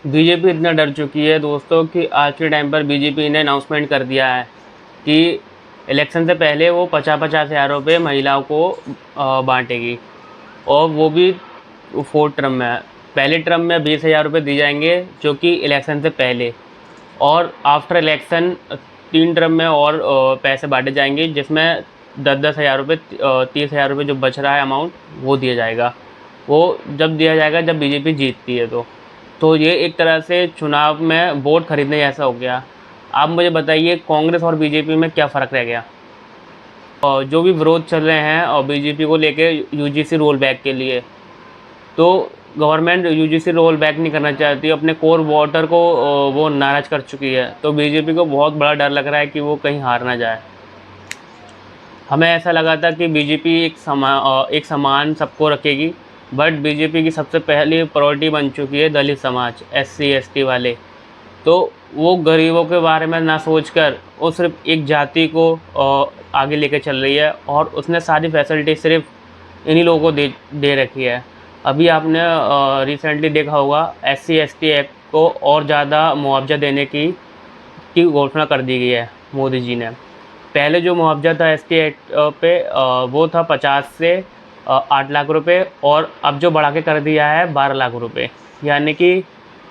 BJP इतना डर चुकी है दोस्तों कि आज के टाइम पर बीजेपी ने अनाउंसमेंट कर दिया है कि इलेक्शन से पहले वो 50-50 हज़ार रुपये महिलाओं को बांटेगी, और वो भी 4 टर्म में। पहले टर्म में 20 हज़ार रुपये दिए जाएंगे जो कि इलेक्शन से पहले, और आफ्टर इलेक्शन 3 टर्म में और पैसे बांटे जाएंगे, जिसमें 10-10 हज़ार रुपये, 30 हज़ार रुपये जो बच रहा है अमाउंट वो दिया जाएगा। वो जब दिया जाएगा जब बीजेपी जीतती है। तो ये एक तरह से चुनाव में वोट खरीदने जैसा हो गया। आप मुझे बताइए, कांग्रेस और बीजेपी में क्या फ़र्क रह गया? और जो भी विरोध चल रहे हैं और बीजेपी को लेके यूजीसी रोल बैक के लिए, तो गवर्नमेंट यूजीसी रोल बैक नहीं करना चाहती, अपने कोर वोटर को वो नाराज़ कर चुकी है। तो बीजेपी को बहुत बड़ा डर लग रहा है कि वो कहीं हार ना जाए। हमें ऐसा लगा था कि बीजेपी एक समान सबको रखेगी, बट बीजेपी की सबसे पहली प्रायोरिटी बन चुकी है दलित समाज, एससी एसटी वाले। तो वो गरीबों के बारे में ना सोचकर वो सिर्फ एक जाति को आगे लेके चल रही है, और उसने सारी फैसिलिटी सिर्फ इन्हीं लोगों को दे रखी है। अभी आपने रिसेंटली देखा होगा, एससी एसटी एक्ट को और ज़्यादा मुआवजा देने की घोषणा कर दी गई है मोदी जी ने। पहले जो मुआवजा था एसटी एक्ट पे, वो था 50 से 8 लाख रुपए, और अब जो बढ़ा के कर दिया है 12 लाख रुपए। यानी कि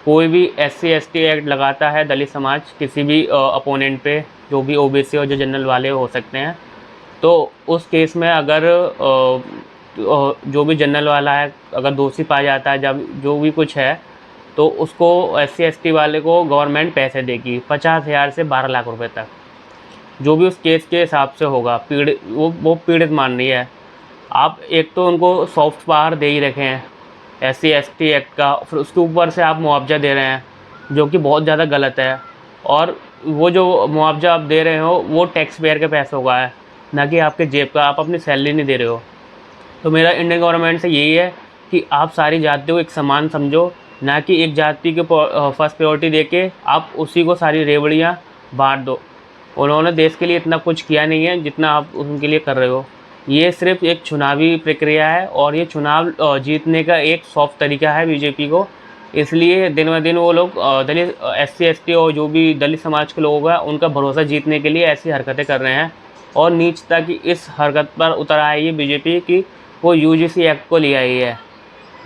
कोई भी एससी एसटी एक्ट लगाता है दलित समाज किसी भी अपोनेंट पे, जो भी ओबीसी और जो जनरल वाले हो सकते हैं, तो उस केस में अगर जो भी जनरल वाला है अगर दोषी पाया जाता है, जब जो भी कुछ है, तो उसको एससी एसटी वाले को गवर्नमेंट पैसे देगी 50 हज़ार से 12 लाख रुपए तक, जो भी उस केस के हिसाब से होगा। पीड़ित वो पीड़ित मान रही है। आप एक तो उनको सॉफ्ट पावर दे ही रखे हैं एससी एसटी एक्ट का, फिर उसके ऊपर से आप मुआवजा दे रहे हैं जो कि बहुत ज़्यादा गलत है। और वो जो मुआवजा आप दे रहे हो वो टैक्स पेयर के पैसों का है, ना कि आपके जेब का। आप अपनी सैलरी नहीं दे रहे हो। तो मेरा इंडियन गवर्नमेंट से यही है कि आप सारी जातियों को एक समान समझो, ना कि एक जाति के फर्स्ट प्रायोरिटी देके आप उसी को सारी रेवड़ियाँ बांट दो। उन्होंने देश के लिए इतना कुछ किया नहीं है जितना आप उनके लिए कर रहे हो। ये सिर्फ एक चुनावी प्रक्रिया है, और ये चुनाव जीतने का एक सॉफ्ट तरीका है बीजेपी को। इसलिए दिन ब दिन वो लोग दलित एससी एसटी और जो भी दलित समाज के लोग हैं उनका भरोसा जीतने के लिए ऐसी हरकतें कर रहे हैं। और नीचता की इस हरकत पर उतर आई है बीजेपी की, वो यूजीसी एक्ट को ले आई है।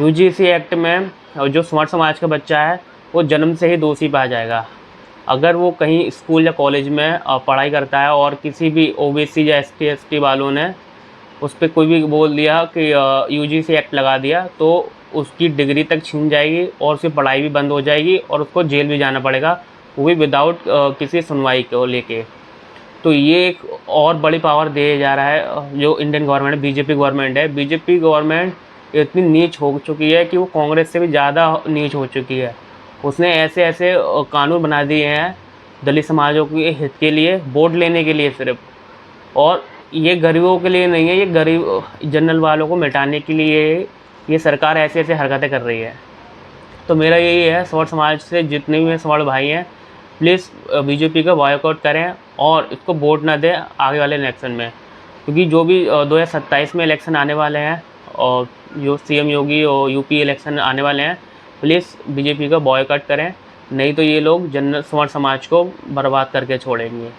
यूजीसी एक्ट में जो स्मार्ट समाज का बच्चा है वो जन्म से ही दोषी पाया जाएगा। अगर वो कहीं स्कूल या कॉलेज में पढ़ाई करता है और किसी भी ओबीसी या एसटी एसटी वालों ने उस पर कोई भी बोल दिया कि यूजीसी एक्ट लगा दिया, तो उसकी डिग्री तक छीन जाएगी और उसकी पढ़ाई भी बंद हो जाएगी और उसको जेल भी जाना पड़ेगा, वो भी विदाउट किसी सुनवाई को लेके। तो ये एक और बड़ी पावर दिया जा रहा है जो इंडियन गवर्नमेंट बीजेपी गवर्नमेंट है। बीजेपी गवर्नमेंट इतनी नीच हो चुकी है कि वो कांग्रेस से भी ज़्यादा नीच हो चुकी है। उसने ऐसे ऐसे कानून बना दिए हैं दलित समाजों के हित के लिए, वोट लेने के लिए सिर्फ। और ये गरीबों के लिए नहीं है, ये गरीब जनरल वालों को मिटाने के लिए ये सरकार ऐसे ऐसे हरकतें कर रही है। तो मेरा यही है, सवर्ण समाज से जितने भी सवर्ण भाई हैं, प्लीज़ बीजेपी का बॉयकॉट करें और इसको वोट ना दें आगे वाले इलेक्शन में। क्योंकि जो भी 2027 में इलेक्शन आने वाले हैं और जो सीएम योगी और यूपी इलेक्शन आने वाले हैं, प्लीज़ बीजेपी का बॉयकॉट करें, नहीं तो ये लोग जनरल सवर्ण समाज को बर्बाद करके छोड़ेंगे।